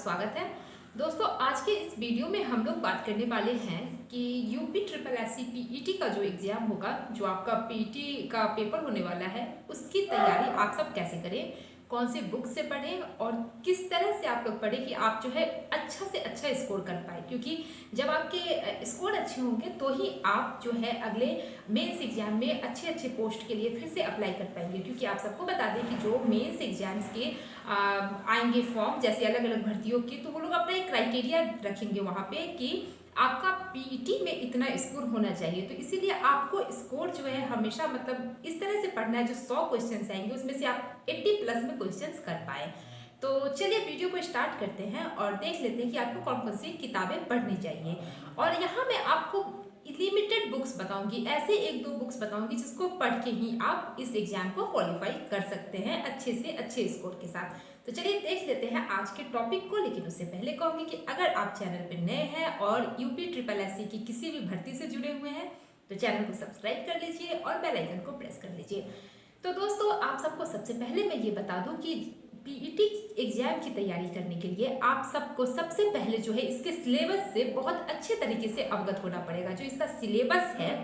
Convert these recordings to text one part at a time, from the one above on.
स्वागत है। दोस्तों, आज के इस वीडियो में हम लोग बात करने वाले हैं कि UP triple S C PET का जो एग्ज़ाम होगा, जो आपका पीईटी का पेपर होने वाला है, उसकी तैयारी आप सब कैसे करें, कौन सी बुक से पढ़ें और किस तरह से आप लोग पढ़ें कि आप जो है अच्छा से अच्छा स्कोर कर पाए। क्योंकि जब आपके स्कोर अच्छे होंगे तो ही आप जो है अगले मेंस एग्जाम में अच्छे अच्छे पोस्ट के लिए फिर से अप्लाई कर पाएंगे। क्योंकि आप सबको बता दें कि जो मेंस एग्जाम्स के आएंगे फॉर्म, जैसे अलग अलग भर्तियों की, तो वो लोग अपना एक क्राइटेरिया रखेंगे वहाँ पे कि आपका पीईटी में इतना स्कोर होना चाहिए। तो इसीलिए आपको स्कोर जो है हमेशा मतलब इस तरह से पढ़ना है, जो 100 क्वेश्चंस आएंगे उसमें से आप 80 प्लस में क्वेश्चंस कर पाए। तो चलिए वीडियो को स्टार्ट करते हैं और देख लेते हैं कि आपको कौन कौन सी किताबें पढ़नी चाहिए। और यहाँ मैं आपको लिमिटेड बुक्स बताऊंगी, ऐसे एक दो बुक्स बताऊंगी जिसको पढ़ के ही आप इस एग्जाम को क्वालिफाई कर सकते हैं अच्छे से अच्छे स्कोर के साथ। तो चलिए देख लेते हैं आज के टॉपिक को। लेकिन उससे पहले कहूँगी कि अगर आप चैनल पर नए हैं और यूपी ट्रिपल एस सी की किसी भी भर्ती से जुड़े हुए हैं तो चैनल को सब्सक्राइब कर लीजिए और बेल आइकन को प्रेस कर लीजिए। तो दोस्तों, आप सबको सबसे पहले मैं ये बता दूं कि पीईटी एग्जाम की तैयारी करने के लिए आप सबको सबसे पहले जो है इसके सिलेबस से बहुत अच्छे तरीके से अवगत होना पड़ेगा। जो इसका सिलेबस है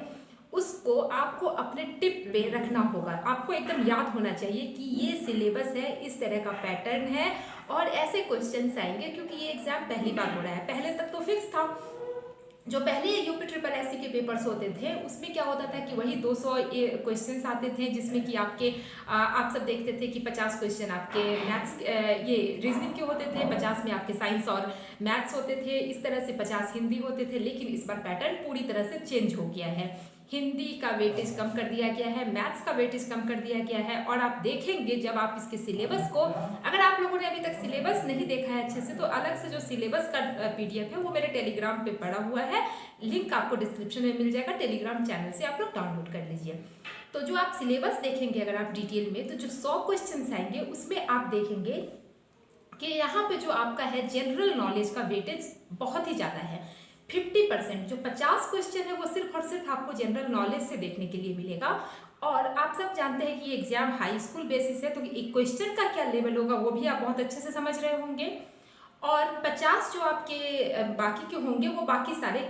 उसको आपको अपने टिप पे रखना होगा। आपको एकदम याद होना चाहिए कि ये सिलेबस है, इस तरह का पैटर्न है और ऐसे क्वेश्चंस आएंगे। क्योंकि ये एग्जाम पहली बार हो रहा है, पहले तक तो फिक्स था। जो पहले यूपी ट्रिपल एस सी के पेपर्स होते थे उसमें क्या होता था कि वही 200 क्वेश्चंस आते थे, जिसमें कि आपके आप सब देखते थे कि 50 क्वेश्चन आपके मैथ्स ये रीजनिंग के होते थे, 50 में आपके साइंस और मैथ्स होते थे, इस तरह से 50 हिंदी होते थे। लेकिन इस बार पैटर्न पूरी तरह से चेंज हो गया है। हिंदी का वेटेज कम कर दिया गया है, मैथ्स का वेटेज कम कर दिया गया है। और आप देखेंगे जब आप इसके सिलेबस को, अगर आप लोगों ने अभी तक सिलेबस नहीं देखा है अच्छे से, तो अलग से जो सिलेबस का पीडीएफ है वो मेरे टेलीग्राम पे पड़ा हुआ है, लिंक आपको डिस्क्रिप्शन में मिल जाएगा। टेलीग्राम चैनल से आप लोग डाउनलोड कर लीजिए। तो जो आप सिलेबस देखेंगे अगर आप डिटेल में, तो जो 100 क्वेश्चन आएंगे उसमें आप देखेंगे कि यहाँ पे जो आपका है जनरल नॉलेज का वेटेज बहुत ही ज़्यादा है। 50%, जो 50 क्वेश्चन है वो सिर्फ और सिर्फ आपको जनरल नॉलेज से देखने के लिए मिलेगा। और आप सब जानते हैं कि ये एग्जाम हाई स्कूल बेसिस है, तो एक क्वेश्चन का क्या लेवल होगा वो भी आप बहुत अच्छे से समझ रहे होंगे। और 50 जो आपके बाकी के होंगे वो बाकी सारे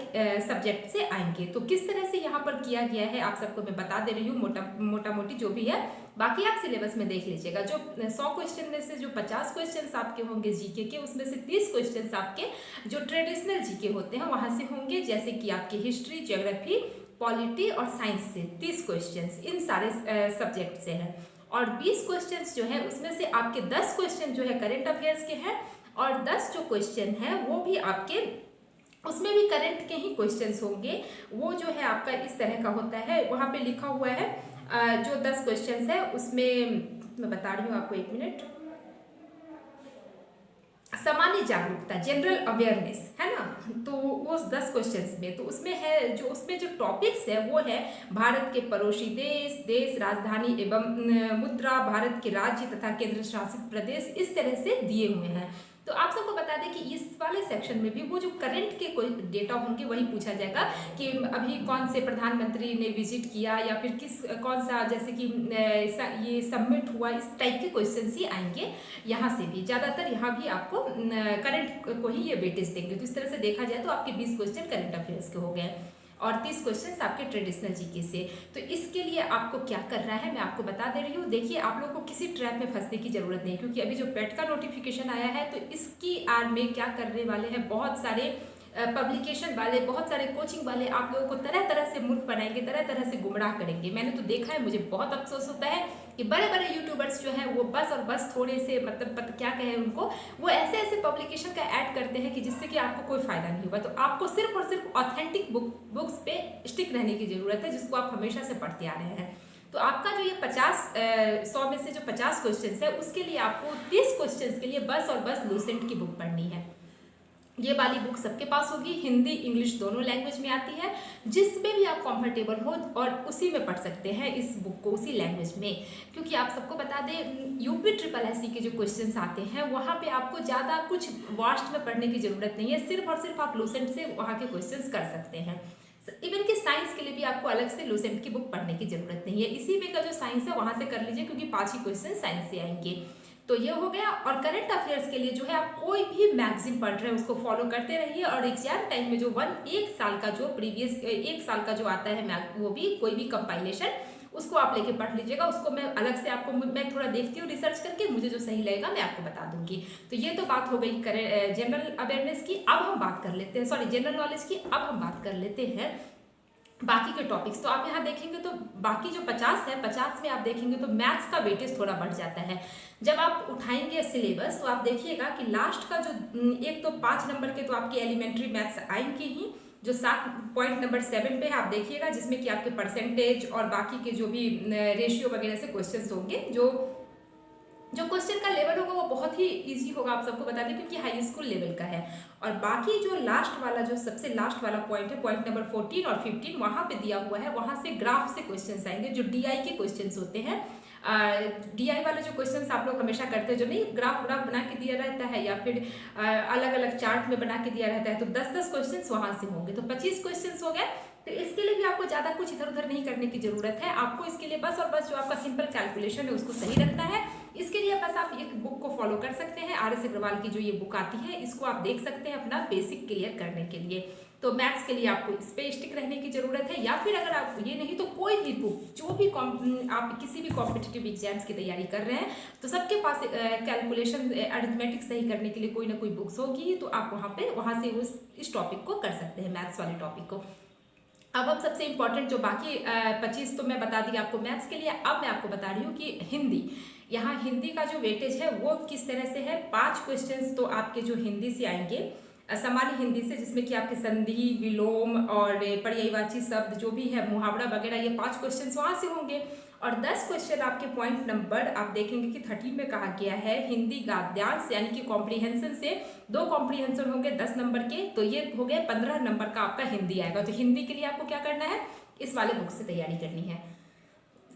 सब्जेक्ट से आएंगे। तो किस तरह से यहाँ पर किया गया है आप सबको मैं बता दे रही हूँ, मोटा मोटी जो भी है। बाकी आप सिलेबस में देख लीजिएगा। जो 100 क्वेश्चन में से जो 50 क्वेश्चन आपके होंगे जीके के, उसमें से 30 क्वेश्चन आपके जो ट्रेडिशनल जीके होते हैं वहाँ से होंगे, जैसे कि आपके हिस्ट्री, ज्योग्राफी, पॉलिटी और साइंस से 30 क्वेश्चन इन सारे सब्जेक्ट से हैं। और 20 क्वेश्चन जो है उसमें से आपके 10 क्वेश्चन जो है करेंट अफेयर्स के हैं और 10 जो क्वेश्चन है वो भी आपके, उसमें भी करंट के ही क्वेश्चंस होंगे। वो जो है आपका इस तरह का होता है, वहाँ पे लिखा हुआ है जो 10 क्वेश्चंस है उसमें मैं बता रही हूँ आपको, एक मिनट। सामान्य जागरूकता, जनरल अवेयरनेस है ना, तो वो 10 क्वेश्चंस में, तो उसमें है जो उसमें जो टॉपिक्स है वो है भारत के पड़ोसी देश, राजधानी एवं मुद्रा, भारत के राज्य तथा केंद्र शासित प्रदेश, इस तरह से दिए हुए हैं। तो आप सबको बता दें कि इस वाले सेक्शन में भी वो जो करंट के कोई डेटा होंगे वही पूछा जाएगा कि अभी कौन से प्रधानमंत्री ने विजिट किया या फिर कौन सा, जैसे कि ये सबमिट हुआ, इस टाइप के क्वेश्चन ही आएंगे यहाँ से भी। ज़्यादातर यहाँ भी आपको करंट को ही ये वेटेज देंगे। तो इस तरह से देखा जाए तो आपके 20 क्वेश्चन करंट अफेयर्स के हो गए और 30 क्वेश्चंस आपके ट्रेडिशनल जीके से। तो इसके लिए आपको क्या करना है मैं आपको बता दे रही हूँ। देखिए, आप लोगों को किसी ट्रैप में फंसने की जरूरत नहीं, क्योंकि अभी जो पेट का नोटिफिकेशन आया है तो इसकी आड़ में क्या करने वाले हैं, बहुत सारे पब्लिकेशन वाले, बहुत सारे कोचिंग वाले आप लोगों को तरह तरह से मूर्ख बनाएंगे, तरह तरह से गुमराह करेंगे। मैंने तो देखा है, मुझे बहुत अफसोस होता है कि बड़े बड़े यूट्यूबर्स जो हैं वो बस और बस थोड़े से मतलब क्या कहें उनको, वो ऐसे ऐसे पब्लिकेशन का ऐड करते हैं कि जिससे कि आपको कोई फायदा नहीं होगा। तो आपको सिर्फ और सिर्फ ऑथेंटिक बुक्स पे स्टिक रहने की जरूरत है, जिसको आप हमेशा से पढ़ते आ रहे हैं। तो आपका जो ये 100 में से जो 50 क्वेश्चन है उसके लिए आपको 30 क्वेश्चन के लिए बस और बस लूसेंट की बुक पढ़नी है। ये वाली बुक सबके पास होगी, हिंदी इंग्लिश दोनों लैंग्वेज में आती है, जिसमें भी आप कंफर्टेबल हो और उसी में पढ़ सकते हैं इस बुक को, उसी लैंग्वेज में। क्योंकि आप सबको बता दें यूपी ट्रिपल एस सी के जो क्वेश्चंस आते हैं वहाँ पे आपको ज़्यादा कुछ वास्ट में पढ़ने की ज़रूरत नहीं है, सिर्फ और सिर्फ आप लूसेंट से वहाँ के क्वेश्चंस कर सकते हैं। इवन कि साइंस के लिए भी आपको अलग से लूसेंट की बुक पढ़ने की जरूरत नहीं है, इसी में का जो साइंस है वहाँ से कर लीजिए, क्योंकि 5 ही क्वेश्चन साइंस से आएंगे। तो ये हो गया। और करंट अफेयर्स के लिए जो है आप कोई भी मैगजीन पढ़ रहे हैं उसको फॉलो करते रहिए, और एग्जाम टाइम में जो एक साल का जो प्रीवियस एक साल का जो आता है वो भी कोई भी कंपाइलेशन उसको आप लेके पढ़ लीजिएगा। उसको मैं अलग से आपको मैं थोड़ा देखती हूँ रिसर्च करके, मुझे जो सही लगेगा मैं आपको बता दूंगी। तो ये तो बात हो गई जनरल अवेयरनेस की। अब हम बात कर लेते हैं, सॉरी जनरल नॉलेज की। अब हम बात कर लेते हैं बाकी के टॉपिक्स। तो आप यहाँ देखेंगे तो बाकी जो 50 है, 50 में आप देखेंगे तो मैथ्स का वेटेज थोड़ा बढ़ जाता है। जब आप उठाएंगे सिलेबस तो आप देखिएगा कि लास्ट का जो एक तो 5 नंबर के तो आपके एलिमेंट्री मैथ्स आएंगे ही, जो 7 पॉइंट नंबर 7 पे है आप देखिएगा, जिसमें कि आपके परसेंटेज और बाकी के जो भी रेशियो वगैरह से क्वेश्चंस होंगे। जो क्वेश्चन का लेवल होगा वो बहुत ही इजी होगा, आप सबको बता दें, क्योंकि हाई स्कूल लेवल का है। और बाकी जो लास्ट वाला, जो सबसे लास्ट वाला पॉइंट है, पॉइंट नंबर 14 और 15, वहाँ पे दिया हुआ है, वहाँ से ग्राफ से क्वेश्चंस आएंगे, जो डीआई के क्वेश्चंस होते हैं। डीआई वाले जो क्वेश्चंस आप लोग हमेशा करते हैं, जो नहीं ग्राफ बना के दिया रहता है या फिर अलग अलग चार्ट में बना के दिया रहता है, तो 10-10 क्वेश्चंस वहाँ से होंगे, तो 25 क्वेश्चंस हो गए। तो इसके लिए भी आपको ज़्यादा कुछ इधर उधर नहीं करने की जरूरत है। आपको इसके लिए बस और बस जो आपका सिंपल कैलकुलेशन है उसको सही रखना है। इसके लिए बस आप एक बुक को फॉलो कर सकते हैं, RS अग्रवाल की जो ये बुक आती है, इसको आप देख सकते हैं अपना बेसिक क्लियर करने के लिए। तो मैथ्स के लिए आपको इस पे स्टिक रहने की जरूरत है, या फिर अगर आप ये नहीं तो कोई भी बुक, जो भी आप किसी भी कॉम्पिटिटिव एग्जाम्स की तैयारी कर रहे हैं तो सबके पास कैलकुलेशन अरिथमेटिक सही करने के लिए कोई ना कोई बुक्स होगी, तो आप वहाँ से इस टॉपिक को कर सकते हैं, मैथ्स वाले टॉपिक को। अब हम सबसे इम्पॉर्टेंट जो बाकी 25 तो मैं बता दी आपको मैथ्स के लिए। अब मैं आपको बता रही हूँ कि हिंदी, यहाँ हिंदी का जो वेटेज है वो किस तरह से है। 5 क्वेश्चंस तो आपके जो हिंदी से आएंगे, सामान्य हिंदी से, जिसमें कि आपके संधि, विलोम और पर्यायवाची शब्द जो भी है, मुहावरा वगैरह, ये 5 क्वेश्चंस वहाँ से होंगे। और 10 क्वेश्चन आपके पॉइंट नंबर आप देखेंगे कि 13 में कहा गया है हिंदी गद्यांश यानी कि कॉम्प्रीहेंशन से 2 कॉम्प्रीहेंशन होंगे 10 नंबर के, तो ये हो गए 15 नंबर का आपका हिंदी आएगा। तो हिंदी के लिए आपको क्या करना है, इस वाले बुक से तैयारी करनी है।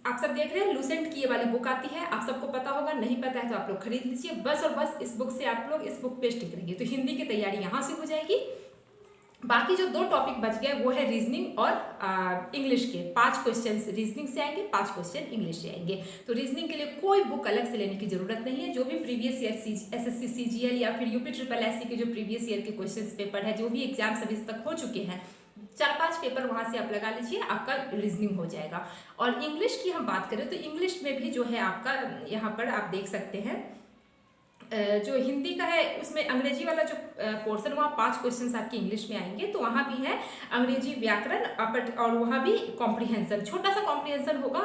आप सब देख रहे हैं लूसेंट की ये वाली बुक आती है, आप सबको पता होगा, नहीं पता है तो आप लोग खरीद लीजिए। बस और बस इस बुक से आप लोग इस बुक पे स्टिक रहिए, तो हिंदी की तैयारी यहाँ से हो जाएगी। बाकी जो 2 टॉपिक बच गए वो है रीजनिंग और इंग्लिश के। 5 क्वेश्चन रीजनिंग से आएंगे, 5 क्वेश्चन इंग्लिश से आएंगे। तो रीजनिंग के लिए कोई बुक अलग से लेने की जरूरत नहीं है। जो भी प्रीवियस ईयर SSC CGL या फिर यूपी SSS के जो प्रीवियस ईयर के क्वेश्चन पेपर है, जो भी एग्जाम्स अभी तक हो चुके हैं, 4-5 पेपर वहां से आप लगा लीजिए, आपका रीजनिंग हो जाएगा। और इंग्लिश की हम बात करें तो इंग्लिश में भी जो है आपका यहाँ पर आप देख सकते हैं, जो हिंदी का है उसमें अंग्रेजी वाला जो पोर्शन, वहाँ 5 क्वेश्चंस आपके इंग्लिश में आएंगे, तो वहाँ भी है अंग्रेजी व्याकरण, और वहाँ भी कॉम्प्रीहेंशन, छोटा सा कॉम्प्रीहेंशन होगा,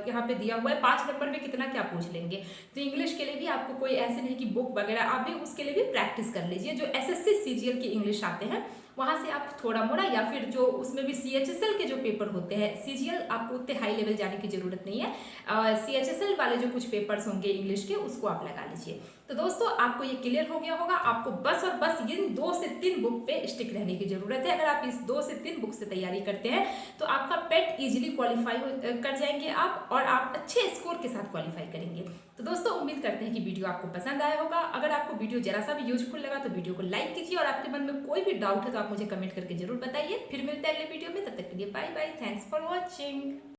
यहाँ पे दिया हुआ है 5 नंबर में कितना क्या पूछ लेंगे। तो इंग्लिश के लिए भी आपको कोई ऐसे नहीं कि बुक वगैरह, आप भी उसके लिए भी प्रैक्टिस कर लीजिए। जो SSC CGL के इंग्लिश आते हैं वहाँ से आप थोड़ा मोड़ा, या फिर जो उसमें भी CHSL के जो पेपर होते हैं, CGL आपको उतने हाई लेवल जाने की जरूरत नहीं है, CHSL वाले जो कुछ पेपर्स होंगे इंग्लिश के उसको आप लगा लीजिए। तो दोस्तों आपको ये क्लियर हो गया होगा। आपको बस और बस इन 2 से 3 बुक पे स्टिक रहने की जरूरत है। अगर आप इस 2 से 3 बुक से तैयारी करते हैं तो आपका पेट इजीली क्वालिफाई कर जाएंगे आप, और आप अच्छे स्कोर के साथ क्वालिफाई करेंगे। तो दोस्तों उम्मीद करते हैं कि वीडियो आपको पसंद आया होगा। अगर आपको वीडियो जरा सा भी यूजफुल लगा तो वीडियो को लाइक कीजिए, और आपके मन में कोई भी डाउट है तो आप मुझे कमेंट करके जरूर बताइए। फिर मिलते हैं अगले वीडियो में, तब तक के लिए bye bye, thanks for watching.